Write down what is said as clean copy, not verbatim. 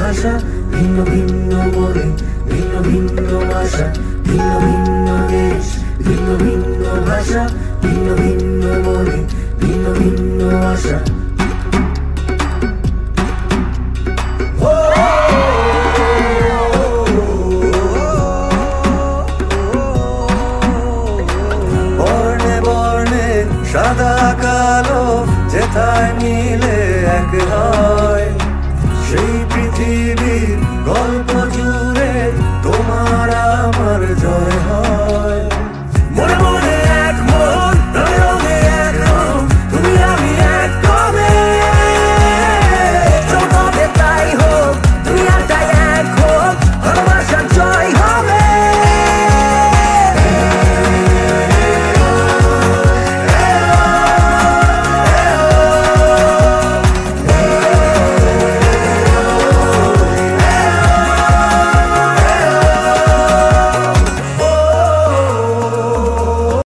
ভাষা, ভিন্ন ভিন্ন মনে, ভিন্ন ভিন্ন আশা, ভিন্ন ভিন্ন দেশ, ভিন্ন ভিন্ন ভাষা, ভিন্ন ভিন্ন মনে, ভিন্ন ভিন্ন আশা। বর্ণে বর্ণে সাদা কালো যেথায় মিলে এক হয়, সেই পৃথিবীর গল্প